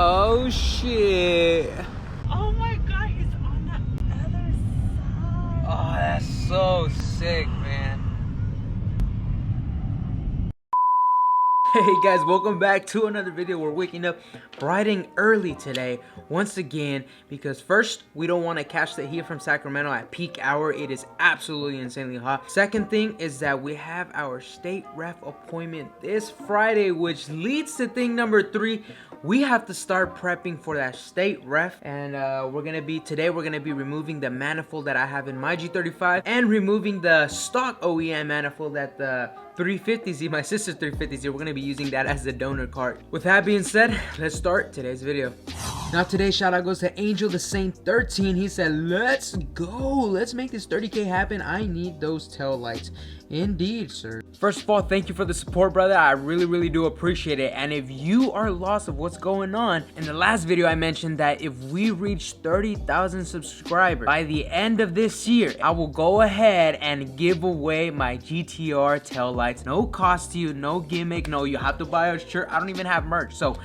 Oh shit. Oh my god, he's on the other side. Oh, that's so sick, man. Hey guys, welcome back to another video. We're waking up bright and early today once again because first, we don't want to catch the heat from Sacramento at peak hour. It is absolutely insanely hot. Second thing is that we have our state ref appointment this Friday, which leads to thing number 3. We have to start prepping for that state ref, and today we're gonna be removing the manifold that I have in my G35 and removing the stock OEM manifold that the 350Z, my sister's 350Z. We're gonna be using that as the donor card. With that being said, let's start today's video. Now today's shout out goes to Angel the Saint 13. He said, let's go, let's make this 30K happen. I need those tail lights. Indeed, sir. First of all, thank you for the support, brother. I really do appreciate it. And if you are lost of what's going on, in the last video I mentioned that if we reach 30,000 subscribers by the end of this year, I will go ahead and give away my GTR tail lights. No cost to you, no gimmick, no you have to buy a shirt. I don't even have merch, so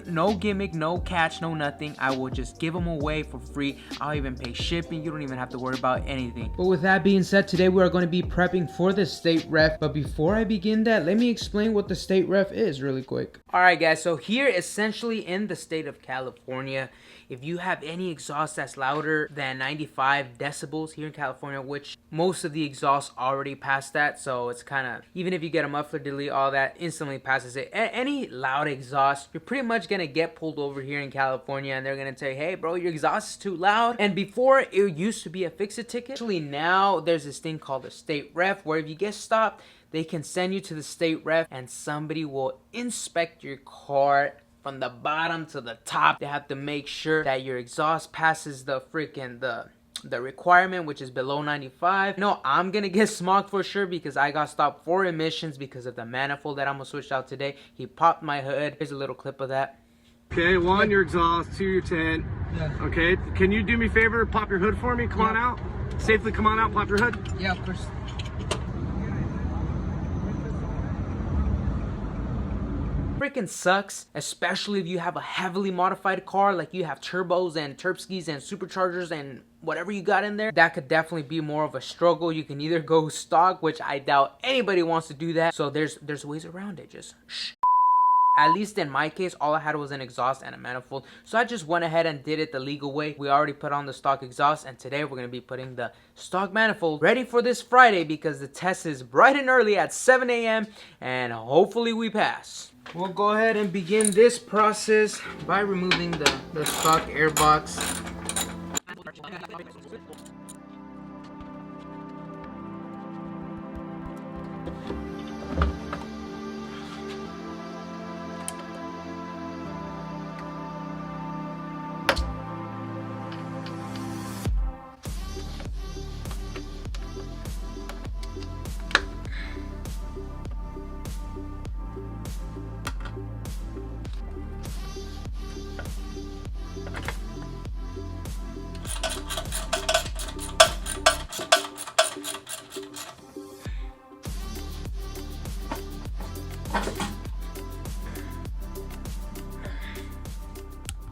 no gimmick, no catch, no nothing. I will just give them away for free. I'll even pay shipping. You don't even have to worry about anything. But with that being said, today we are going to be prepping for the state ref. But before I begin that, let me explain what the state ref is really quick. Alright guys, so here essentially in the state of California, if you have any exhaust that's louder than 95 decibels here in California, which most of the exhausts already passed that, so it's kind of, even if you get a muffler delete, all that instantly passes it. Any loud exhaust, you're pretty much gonna get pulled over here in California, and they're gonna say, hey bro, your exhaust is too loud. And before, it used to be a fix-it ticket. Actually now there's this thing called a state ref, where if you get stopped, they can send you to the state ref and somebody will inspect your car from the bottom to the top. They have to make sure that your exhaust passes the freaking the requirement, which is below 95. No, I'm gonna get smogged for sure because I got stopped for emissions because of the manifold that I'm gonna switch out today. He popped my hood. Here's a little clip of that. Okay, 1, your exhaust, 2, your tent. Yeah. Okay, can you do me a favor, pop your hood for me? Come on out. Safely come on out, pop your hood. Yeah, of course. Freaking sucks, especially if you have a heavily modified car, like you have turbos and Terpskis and superchargers and whatever you got in there. That could definitely be more of a struggle. You can either go stock, which I doubt anybody wants to do that, so there's ways around it. Just shh. At least in my case, all I had was an exhaust and a manifold, so I just went ahead and did it the legal way. We already put on the stock exhaust, and today we're going to be putting the stock manifold ready for this Friday because the test is bright and early at 7 a.m. and hopefully we pass. We'll go ahead and begin this process by removing the stock air box.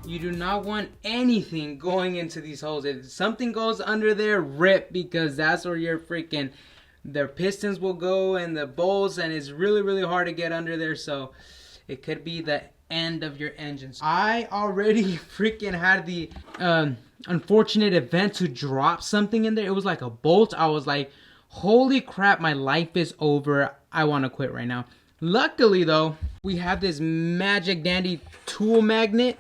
You do not want anything going into these holes. If something goes under there, rip, because that's where your freaking, their pistons will go and the bolts, and it's really hard to get under there, so it could be the end of your engine. I already freaking had the unfortunate event to drop something in there. It was like a bolt. I was like, holy crap, my life is over. I want to quit right now. Luckily though, we have this magic dandy tool magnet,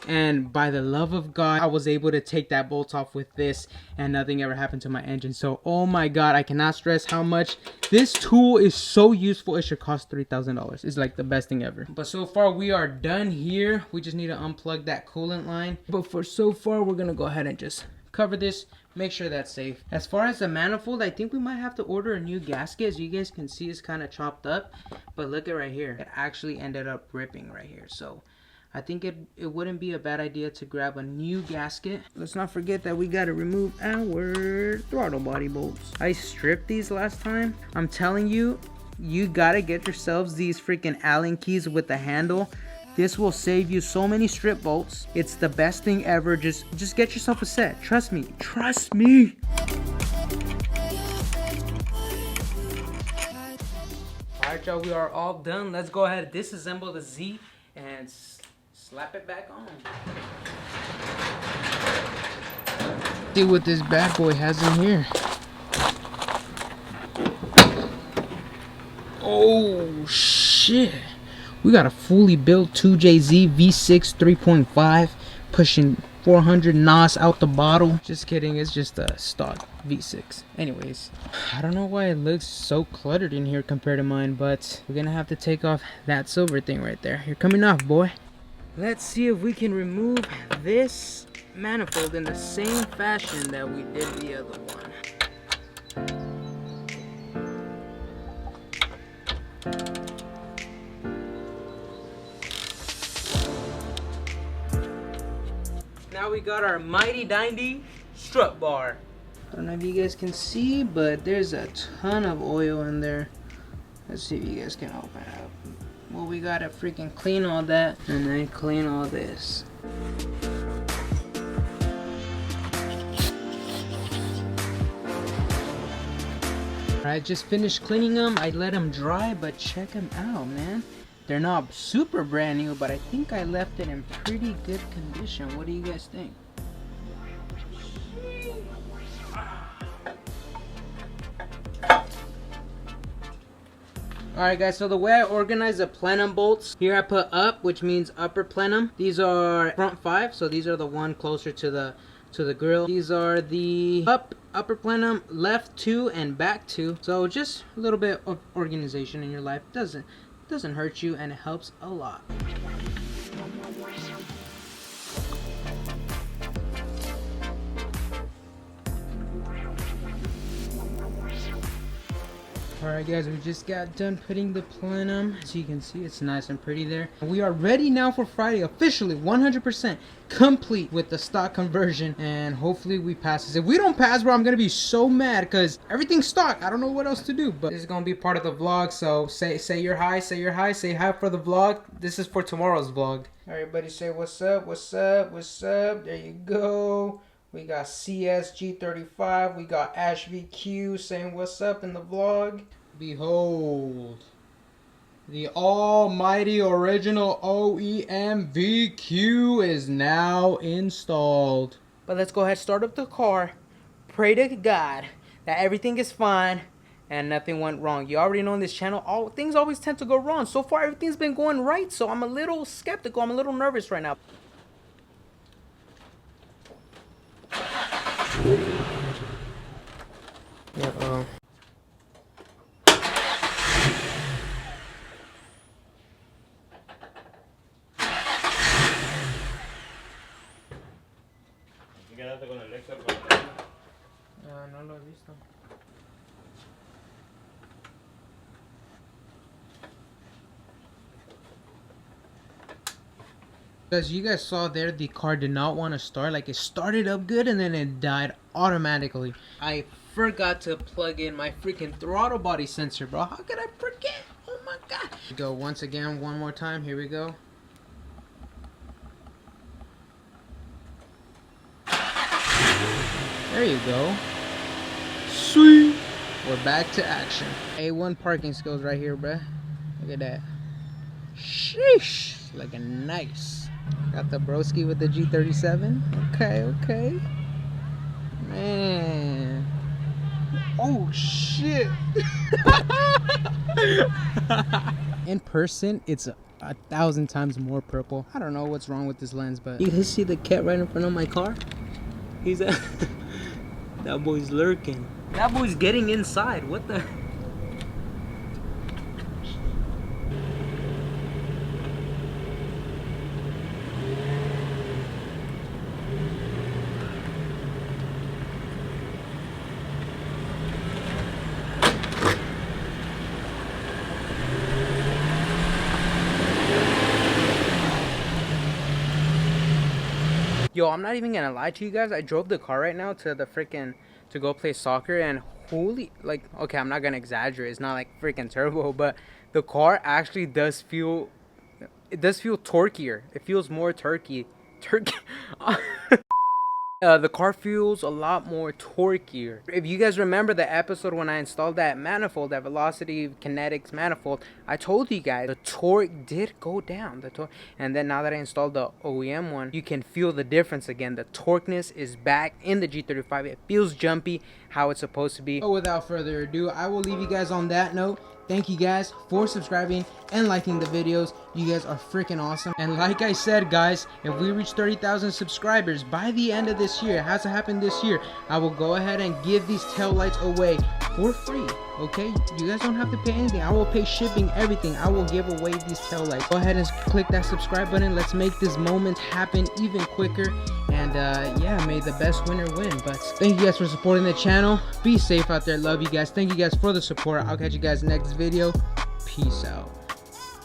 and by the love of God, I was able to take that bolt off with this and nothing ever happened to my engine. So oh my God, I cannot stress how much this tool is so useful. It should cost $3,000. It's like the best thing ever. But so far we are done here. We just need to unplug that coolant line. But for so far, we're gonna go ahead and just cover this, make sure that's safe. As far as the manifold, I think we might have to order a new gasket. As you guys can see, it's kind of chopped up, but look at right here, it actually ended up ripping right here. So I think it wouldn't be a bad idea to grab a new gasket. Let's not forget that we got to remove our throttle body bolts. I stripped these last time. I'm telling you, you gotta get yourselves these freaking Allen keys with the handle. This will save you so many strip bolts. It's the best thing ever. Just get yourself a set. Trust me. Trust me. Alright, y'all, we are all done. Let's go ahead and disassemble the Z and slap it back on. See what this bad boy has in here. Oh shit. We got a fully built 2JZ V6 3.5 pushing 400 NOS out the bottle. Just kidding, it's just a stock V6. Anyways, I don't know why it looks so cluttered in here compared to mine, but we're gonna have to take off that silver thing right there. You're coming off, boy. Let's see if we can remove this manifold in the same fashion that we did the other one. Now we got our mighty dindy strut bar. I don't know if you guys can see, but there's a ton of oil in there. Let's see if you guys can open it up. Well, we gotta freaking clean all that and then clean all this. I just finished cleaning them. I let them dry, but check them out, man. They're not super brand new, but I think I left it in pretty good condition. What do you guys think? Alright guys, so the way I organize the plenum bolts, here I put up, which means upper plenum. These are front 5, so these are the one closer to the grill. These are the upper plenum, left 2 and back 2. So just a little bit of organization in your life doesn't hurt you, and it helps a lot. Alright guys, we just got done putting the plenum. So you can see it's nice and pretty there. We are ready now for Friday, officially 100% complete with the stock conversion, and hopefully we pass this. If we don't pass, bro, I'm gonna be so mad because everything's stock. I don't know what else to do, but this is gonna be part of the vlog. So say your hi, say hi for the vlog. This is for tomorrow's vlog. Everybody say what's up, what's up, what's up. There you go. We got CS G35, we got Ash VQ saying what's up in the vlog. Behold, the almighty original OEM VQ is now installed. But let's go ahead, start up the car, pray to God that everything is fine and nothing went wrong. You already know in this channel, things always tend to go wrong. So far, everything's been going right, so I'm a little skeptical, I'm a little nervous right now. Uh-oh. No lo he visto. As you guys saw there, the car did not want to start. Like, it started up good and then it died automatically. I forgot to plug in my freaking throttle body sensor, bro. How could I forget? Oh my god. Go once again, one more time. Here we go. There you go. Sweet. We're back to action. A1 parking skills right here, bruh. Look at that. Sheesh. Looking nice. Got the broski with the G37. Okay. Man. Oh, shit. In person, it's a 1,000 times more purple. I don't know what's wrong with this lens, but... You guys see the cat right in front of my car? He's that boy's lurking. That boy's getting inside. What the... Yo, I'm not even gonna lie to you guys. I drove the car right now to the freaking to go play soccer, and holy, like, okay, I'm not gonna exaggerate. It's not like freaking turbo, but the car actually does feel it does feel torquier. It feels more turkey. The car feels a lot more torquier. If you guys remember the episode when I installed that manifold, that Velocity Kinetics manifold, I told you guys the torque did go down. And then now that I installed the OEM one, you can feel the difference again. The torqueness is back in the G35. It feels jumpy, how it's supposed to be. But without further ado, I will leave you guys on that note. Thank you guys for subscribing and liking the videos. You guys are freaking awesome. And like I said, guys, if we reach 30,000 subscribers by the end of this year, it has to happen this year, I will go ahead and give these tail lights away for free. Okay, you guys don't have to pay anything. I will pay shipping, everything. I will give away these tail lights. Go ahead and click that subscribe button. Let's make this moment happen even quicker. And yeah, may the best winner win. But thank you guys for supporting the channel. Be safe out there. Love you guys. Thank you guys for the support. I'll catch you guys next video. Peace out.